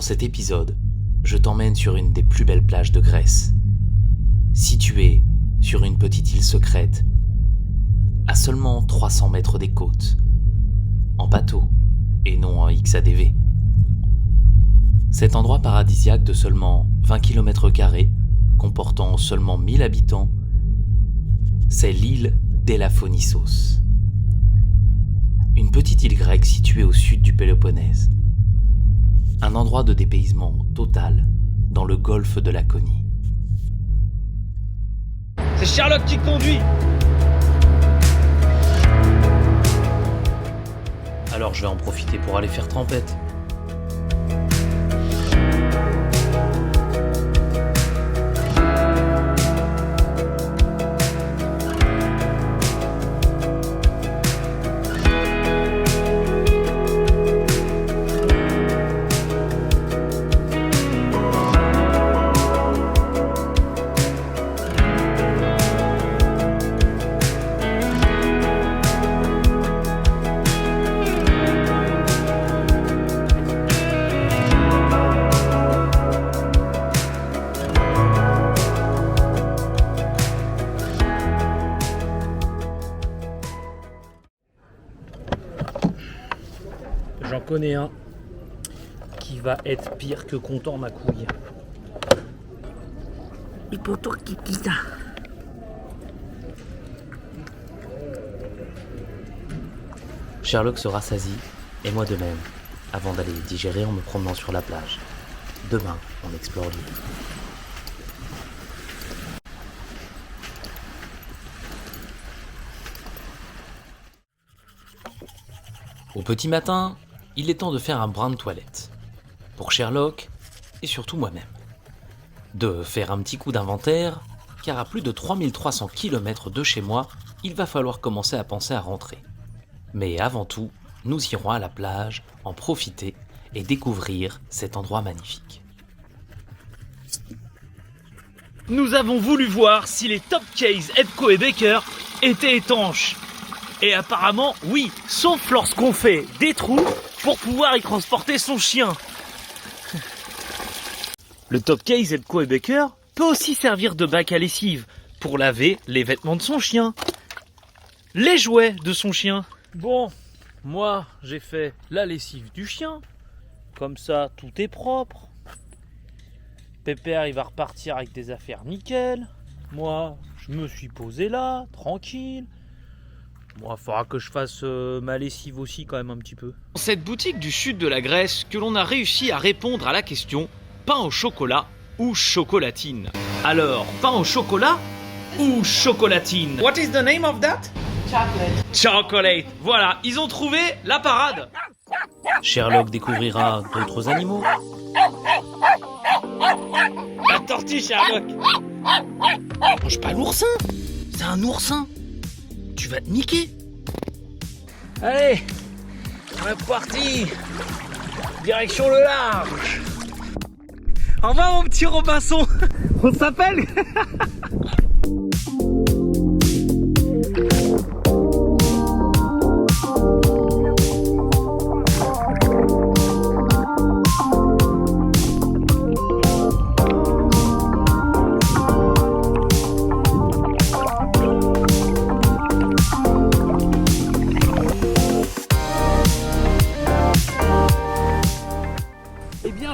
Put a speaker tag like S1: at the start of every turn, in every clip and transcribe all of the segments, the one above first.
S1: Dans cet épisode, je t'emmène sur une des plus belles plages de Grèce, située sur une petite île secrète, à seulement 300 mètres des côtes, en bateau et non en XADV. Cet endroit paradisiaque de seulement 20 km², comportant seulement 1000 habitants, c'est l'île d'Elafonissos. Une petite île grecque située au sud du Péloponnèse. Un endroit de dépaysement total dans le golfe de Laconie.
S2: C'est Sherlock qui conduit.
S1: Alors je vais en profiter pour aller faire trempette.
S2: J'en connais un qui va être pire que content ma couille.
S3: Et pour toi qui dit ça?
S1: Sherlock se rassasie, et moi de même, avant d'aller digérer en me promenant sur la plage. Demain, on explore l'île. Au petit matin, il est temps de faire un brin de toilette. Pour Sherlock, et surtout moi-même. De faire un petit coup d'inventaire, car à plus de 3300 km de chez moi, il va falloir commencer à penser à rentrer. Mais avant tout, nous irons à la plage, en profiter et découvrir cet endroit magnifique.
S2: Nous avons voulu voir si les top cases Epco et Baker étaient étanches. Et apparemment, oui, sauf lorsqu'on fait des trous pour pouvoir y transporter son chien. Le top case Epco et Baker peut aussi servir de bac à lessive pour laver les vêtements de son chien, les jouets de son chien. Bon, moi j'ai fait la lessive du chien, comme ça tout est propre. Pépère il va repartir avec des affaires nickel. Moi je me suis posé là, tranquille. Bon, il faudra que je fasse ma lessive aussi quand même un petit peu.
S4: Dans cette boutique du sud de la Grèce que l'on a réussi à répondre à la question pain au chocolat ou chocolatine. Alors, pain au chocolat ou chocolatine? What is the name of that? Chocolate. Voilà, ils ont trouvé la parade.
S1: Sherlock découvrira d'autres animaux.
S2: La tortue, Sherlock.
S4: Mange pas l'oursin. C'est un oursin. Tu vas te niquer.
S2: Allez, on est parti. Direction le large. Au revoir mon petit Robinson. On s'appelle.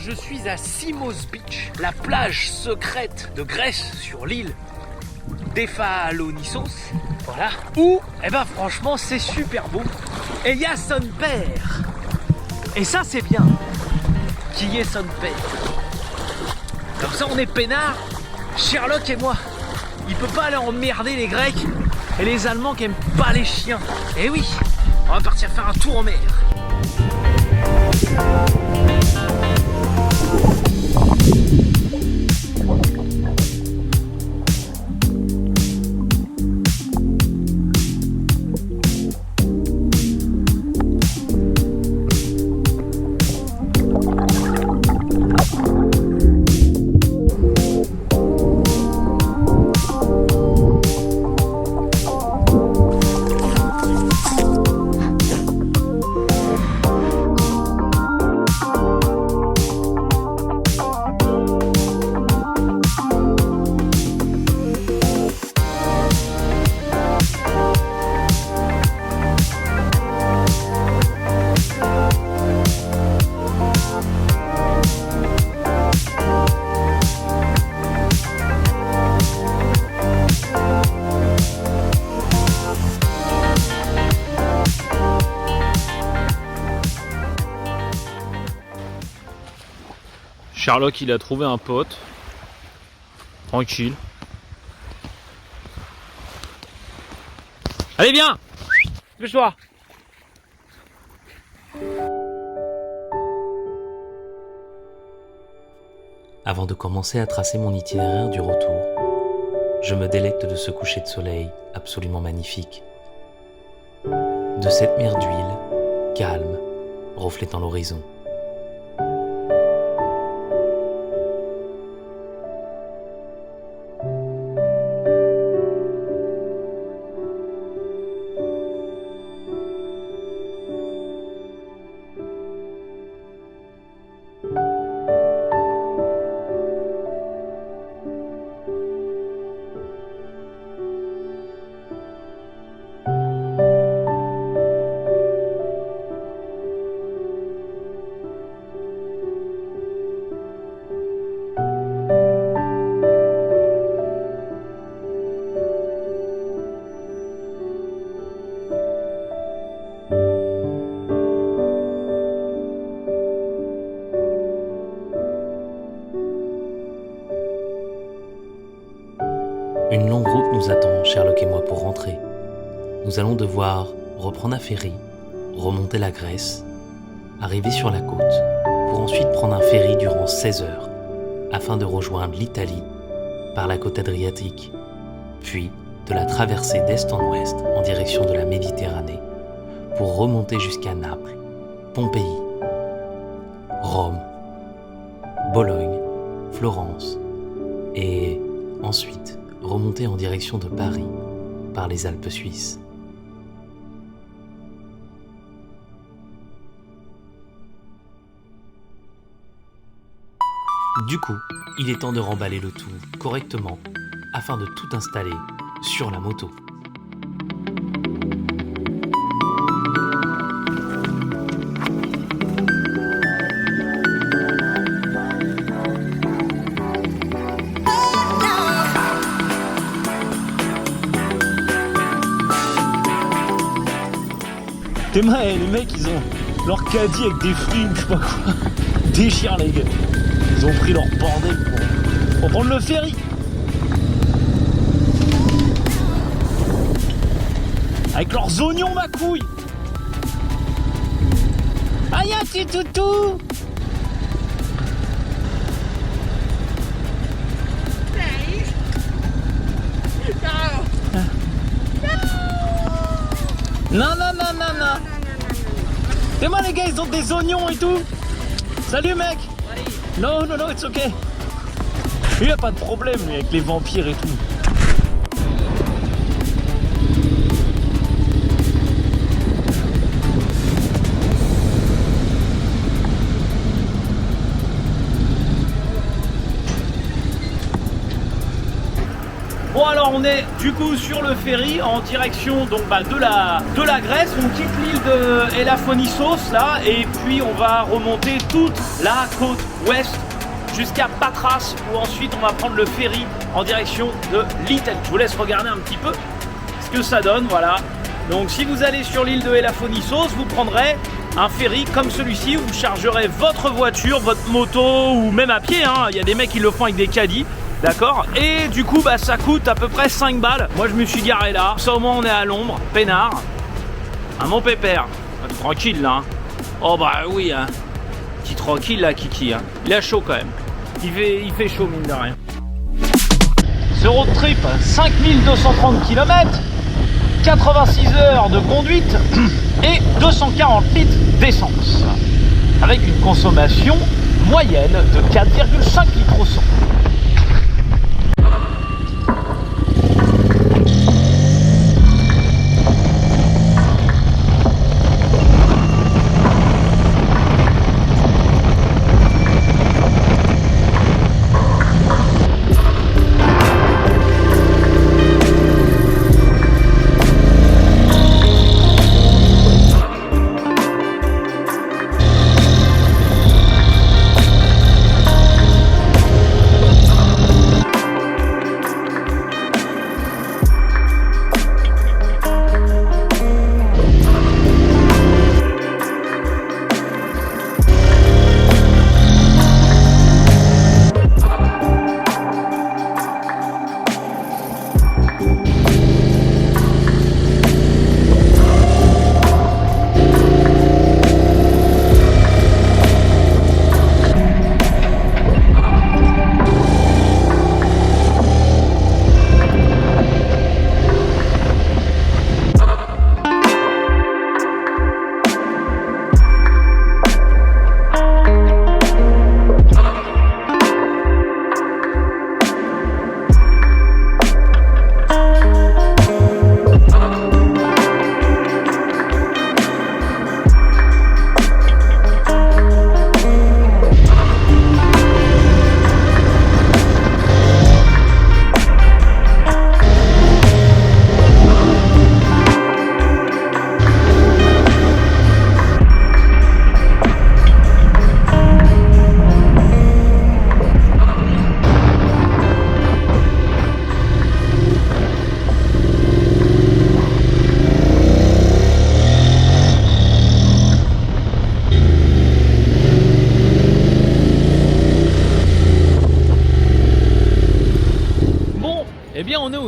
S2: Je suis à Simois Beach, la plage secrète de Grèce sur l'île d'Elafonissos. Voilà. Où, franchement, c'est super beau. Et il y a son père. Et ça, c'est bien. Qui est son père? Comme ça, on est peinards, Sherlock et moi. Il peut pas aller emmerder les Grecs et les Allemands qui aiment pas les chiens. Eh oui, on va partir faire un tour en mer. Sherlock, il a trouvé un pote. Tranquille. Allez, viens! Dépêche-toi!
S1: Avant de commencer à tracer mon itinéraire du retour, je me délecte de ce coucher de soleil absolument magnifique. De cette mer d'huile, calme, reflétant l'horizon. Une longue route nous attend, Sherlock et moi, pour rentrer. Nous allons devoir reprendre un ferry, remonter la Grèce, arriver sur la côte, pour ensuite prendre un ferry durant 16 heures, afin de rejoindre l'Italie par la côte adriatique, puis de la traverser d'est en ouest en direction de la Méditerranée, pour remonter jusqu'à Naples, Pompéi, Rome, Bologne, Florence, et ensuite remonter en direction de Paris par les Alpes suisses. Du coup, il est temps de remballer le tout correctement afin de tout installer sur la moto.
S2: T'es mal, les mecs, ils ont leur caddie avec des fruits ou je sais pas quoi. Déchire les gars. Ils ont pris leur bordel pour prendre le ferry. Avec leurs oignons, ma couille. Aïe, petit toutou. Non, non, non, non, non. C'est moi les gars, ils ont des oignons et tout. Salut mec. Non, non, non, it's ok. Lui, il a pas de problème lui, avec les vampires et tout.
S4: Bon alors on est du coup sur le ferry en direction donc de la Grèce. On quitte l'île de Elafonisos là et puis on va remonter toute la côte ouest jusqu'à Patras où ensuite on va prendre le ferry en direction de l'Italie. Je vous laisse regarder un petit peu ce que ça donne, voilà. Donc si vous allez sur l'île de Elafonisos, vous prendrez un ferry comme celui-ci où vous chargerez votre voiture, votre moto ou même à pied, hein. Il y a des mecs qui le font avec des caddies. D'accord. Et du coup ça coûte à peu près 5 balles. Moi je me suis garé là. Ça au moins on est à l'ombre, peinard. Un mon pépère. Tranquille là. Hein. Oh bah oui hein. Petit tranquille là Kiki hein. Il a chaud quand même. Il fait chaud mine de rien. Ce road trip, 5230 km, 86 heures de conduite et 240 litres d'essence. Avec une consommation moyenne de 4,5 litres au 100.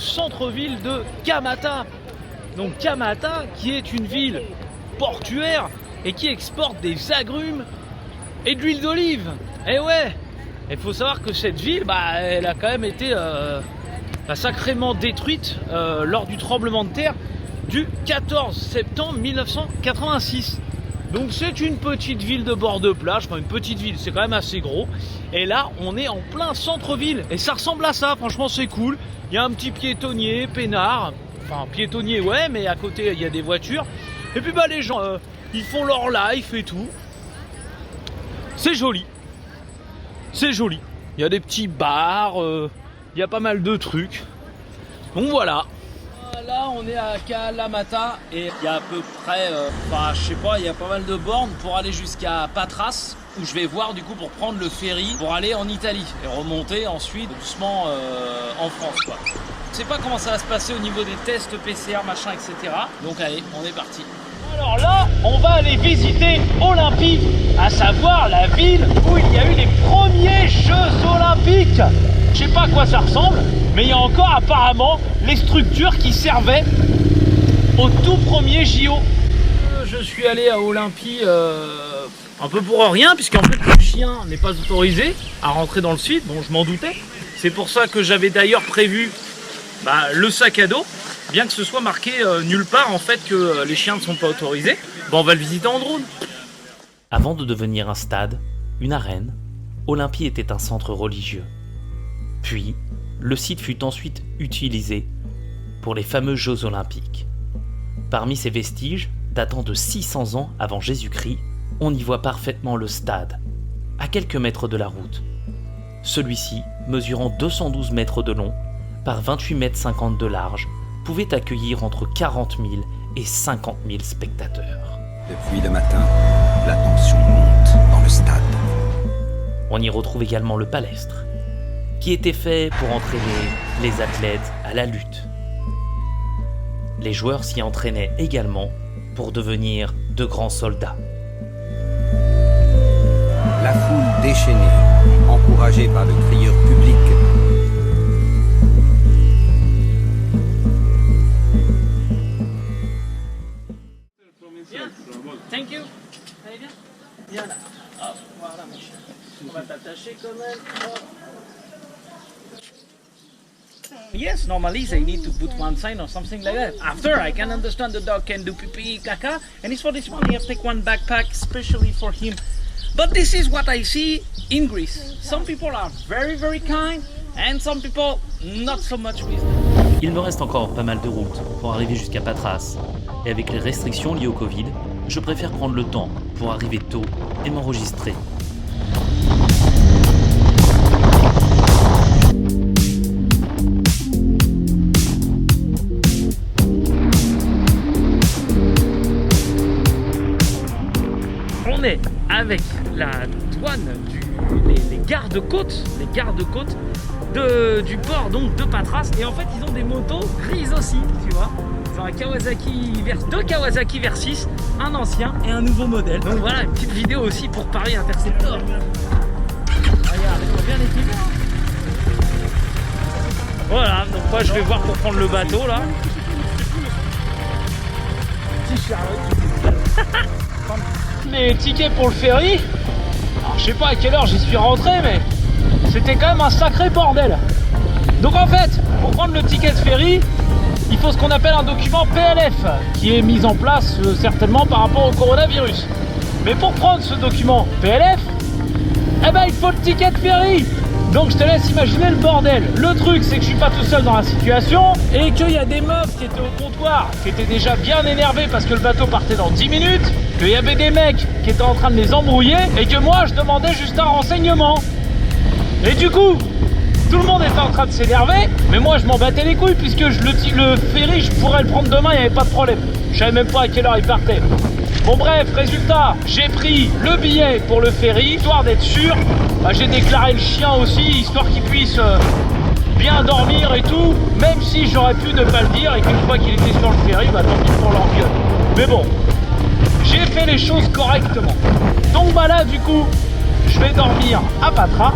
S2: centre-ville de Kamata. Donc Kamata, qui est une ville portuaire et qui exporte des agrumes et de l'huile d'olive. Et ouais, il faut savoir que cette ville, elle a quand même été sacrément détruite lors du tremblement de terre du 14 septembre 1986. Donc c'est une petite ville de bord de plage, enfin une petite ville, c'est quand même assez gros. Et là, on est en plein centre-ville et ça ressemble à ça, franchement c'est cool. Il y a un petit piétonnier, peinard, enfin piétonnier ouais, mais à côté il y a des voitures. Et puis les gens, ils font leur life et tout. C'est joli. C'est joli. Il y a des petits bars, il y a pas mal de trucs. Donc voilà. Là on est à Kalamata et il y a à peu près, je sais pas, il y a pas mal de bornes pour aller jusqu'à Patras où je vais voir du coup pour prendre le ferry pour aller en Italie et remonter ensuite doucement en France quoi. Je sais pas comment ça va se passer au niveau des tests PCR machin etc. Donc allez, on est parti. Alors là, on va aller visiter Olympie, à savoir la ville où il y a eu les premiers Jeux Olympiques. Je sais pas à quoi ça ressemble, mais il y a encore apparemment les structures qui servaient au tout premier JO. Je suis allé à Olympie un peu pour rien, puisqu'en fait le chien n'est pas autorisé à rentrer dans le site. Bon, je m'en doutais. C'est pour ça que j'avais d'ailleurs prévu le sac à dos. Bien que ce soit marqué nulle part en fait que les chiens ne sont pas autorisés, on va le visiter en drone.
S1: Avant de devenir un stade, une arène, Olympie était un centre religieux. Puis, le site fut ensuite utilisé pour les fameux Jeux Olympiques. Parmi ces vestiges, datant de 600 ans avant Jésus-Christ, on y voit parfaitement le stade, à quelques mètres de la route. Celui-ci, mesurant 212 mètres de long par 28 mètres 50 de large, pouvait accueillir entre 40 000 et 50 000 spectateurs.
S5: Depuis le matin, la tension monte dans le stade.
S1: On y retrouve également le palestre, qui était fait pour entraîner les athlètes à la lutte. Les joueurs s'y entraînaient également pour devenir de grands soldats.
S5: La foule déchaînée, encouragée par le crieur public,
S2: Thank you. Allez, viens. Viens là. Hop, voilà mon chien. On va t'attacher quand même. Hop. Yes, normally they need to put one sign or something like that. After, I can understand the dog can do pee, caca, and it's for this one. You have to take one backpack specially for him. But this is what I see in Greece. Some people are very, very kind, and some people not so much wisdom.
S1: Il me reste encore pas mal de route pour arriver jusqu'à Patras, et avec les restrictions liées au Covid, je préfère prendre le temps pour arriver tôt et m'enregistrer.
S2: On est avec la douane, les gardes-côtes, du port donc de Patras, et en fait ils ont des motos grises aussi, tu vois. Ils ont deux Kawasaki Versys, un ancien et un nouveau modèle. Donc voilà, une petite vidéo aussi pour Paris Interceptor. Regarde, ils sont bien équipés. Voilà, donc moi je vais voir pour prendre le bateau là. Petit Charlotte. Les tickets pour le ferry, alors je sais pas à quelle heure j'y suis rentré, mais c'était quand même un sacré bordel. Donc en fait, pour prendre le ticket de ferry, il faut ce qu'on appelle un document PLF, qui est mis en place certainement par rapport au coronavirus. Mais pour prendre ce document PLF, il faut le ticket de ferry. Donc je te laisse imaginer le bordel. Le truc, c'est que je suis pas tout seul dans la situation et qu'il y a des meufs qui étaient au comptoir, qui étaient déjà bien énervés parce que le bateau partait dans 10 minutes, qu'il y avait des mecs qui étaient en train de les embrouiller et que moi je demandais juste un renseignement. Et du coup, tout le monde était en train de s'énerver, mais moi je m'en battais les couilles puisque le ferry, je pourrais le prendre demain, il n'y avait pas de problème. Je savais même pas à quelle heure il partait. Bon bref, résultat, j'ai pris le billet pour le ferry, histoire d'être sûr. J'ai déclaré le chien aussi, histoire qu'il puisse bien dormir et tout, même si j'aurais pu ne pas le dire et qu'une fois qu'il était sur le ferry, tant pis pour leur gueule. Mais bon, j'ai fait les choses correctement. Donc là du coup, je vais dormir à Patras.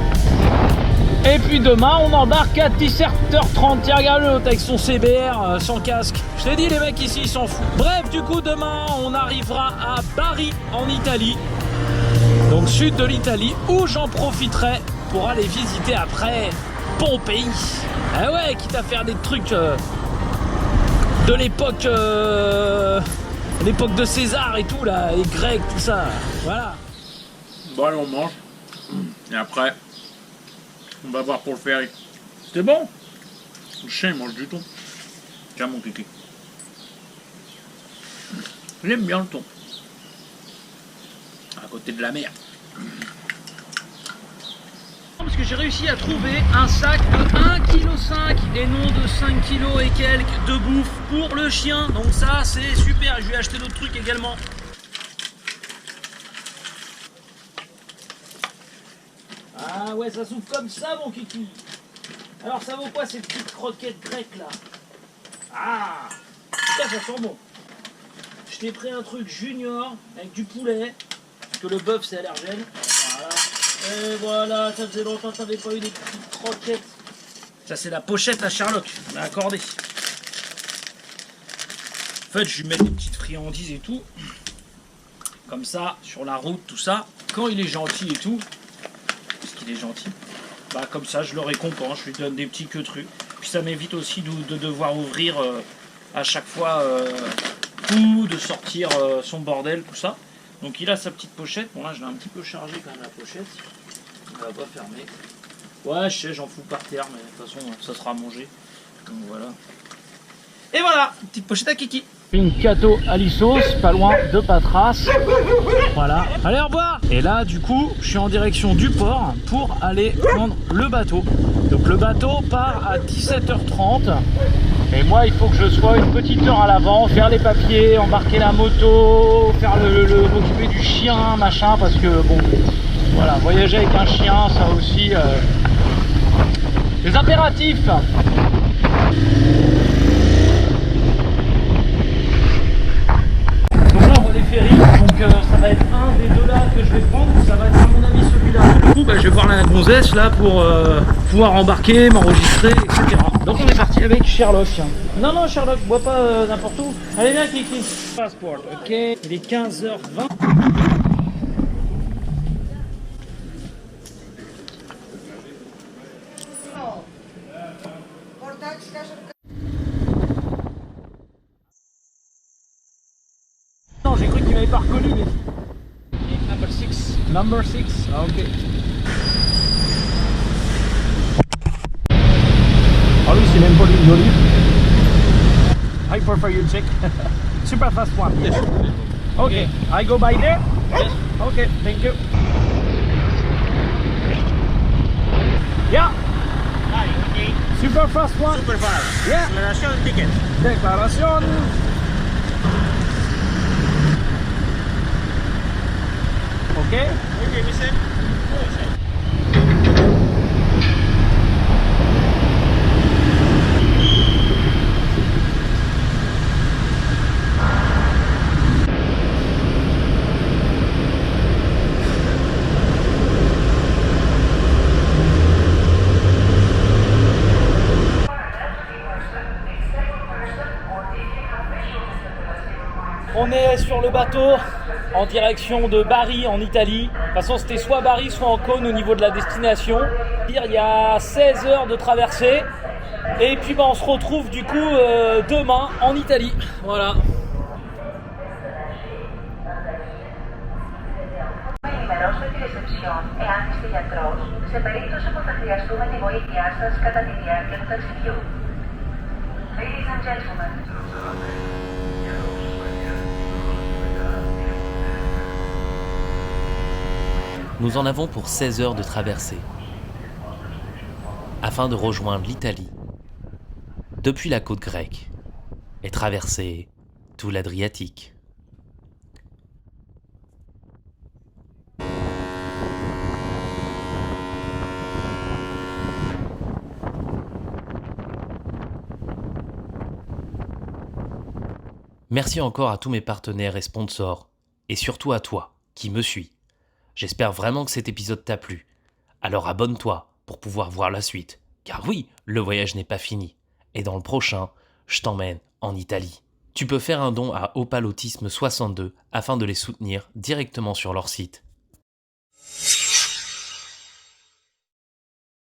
S2: Et puis demain, on embarque à 17h30. Tiens, regarde l'autre avec son CBR sans casque. Je t'ai dit, les mecs ici, ils s'en foutent. Bref, du coup, demain, on arrivera à Bari, en Italie. Donc, sud de l'Italie, où j'en profiterai pour aller visiter après Pompéi. Ah ouais, quitte à faire des trucs de l'époque de César et tout, là, les Grecs, tout ça. Voilà.
S6: Bon, allez, on mange. Et après, on va voir pour le ferry. C'était bon. Le chien, il mange du thon. Tiens, mon kiki. J'aime bien le thon. À côté de la mer.
S2: Parce que j'ai réussi à trouver un sac de 1,5 kg et non de 5 kg et quelques de bouffe pour le chien. Donc ça, c'est super. Je vais acheter d'autres trucs également. Ah ouais, ça s'ouvre comme ça, mon kiki. Alors ça vaut quoi ces petites croquettes grecques là? Ah, putain, ça sent bon. Je t'ai pris un truc junior avec du poulet, parce que le bœuf c'est allergène. Voilà. Et voilà, ça faisait longtemps que t'avais pas eu des petites croquettes. Ça c'est la pochette à Sherlock, on a accordé. En fait, je lui mets des petites friandises et tout. Comme ça, sur la route, tout ça. Quand il est gentil et tout, parce qu'il est gentil, bah comme ça je le récompense, je lui donne des petits queutrus. Puis ça m'évite aussi de devoir ouvrir à chaque fois tout, de sortir son bordel, tout ça. Donc il a sa petite pochette. Bon là je l'ai un petit peu chargé quand même la pochette. On va pas fermer. Ouais je sais, j'en fous par terre, mais de toute façon ça sera mangé. Donc voilà. Et voilà, petite pochette à Kiki. Une cato à l'Issos, pas loin de Patras. Voilà. Allez, au revoir. Et là, du coup, je suis en direction du port pour aller prendre le bateau. Donc le bateau part à 17h30. Et moi, il faut que je sois une petite heure à l'avant, faire les papiers, embarquer la moto, faire m'occuper du chien, machin, parce que bon, voilà, voyager avec un chien, ça aussi, des impératifs. Les ferries, donc ça va être un des deux là que je vais prendre, ça va être à mon avis celui-là. Du coup je vais voir la gonzesse là pour pouvoir embarquer, m'enregistrer, etc. Donc on est parti avec Sherlock. Non Sherlock, bois pas n'importe où. Allez viens Kiki. Passport, ok. Il est 15h20. J'ai cru qu'il m'avait pas reconnu, mais... Number 6. Number 6, ah, ok. Ah oui, c'est même pas l'huile d'olive. I prefer you check. Super fast one. Yes. Okay, I go by there? Yes. Okay, thank you. Yeah.
S7: Hi, okay.
S2: Super fast one.
S7: Super fast.
S2: Yeah.
S7: Declaración ticket.
S2: Declaración. Okay.
S7: Okay, mister.
S2: On est sur le bateau en direction de Bari en Italie. De toute façon c'était soit Bari soit Ancône au niveau de la destination. Il y a 16 heures de traversée. Et puis on se retrouve du coup demain en Italie. Voilà.
S8: Ενημερώστε τη ρεσεψιόν εάν είστε γιατρός, σε περίπτωση που θα χρειαστούμε τη βοήθειά σας κατά τη διάρκεια του ταξιδιού. Ladies and gentlemen.
S1: Nous en avons pour 16 heures de traversée, afin de rejoindre l'Italie, depuis la côte grecque, et traverser tout l'Adriatique. Merci encore à tous mes partenaires et sponsors, et surtout à toi, qui me suis. J'espère vraiment que cet épisode t'a plu. Alors abonne-toi, pour pouvoir voir la suite. Car oui, le voyage n'est pas fini. Et dans le prochain, je t'emmène en Italie. Tu peux faire un don à Opal Autisme 62 afin de les soutenir directement sur leur site.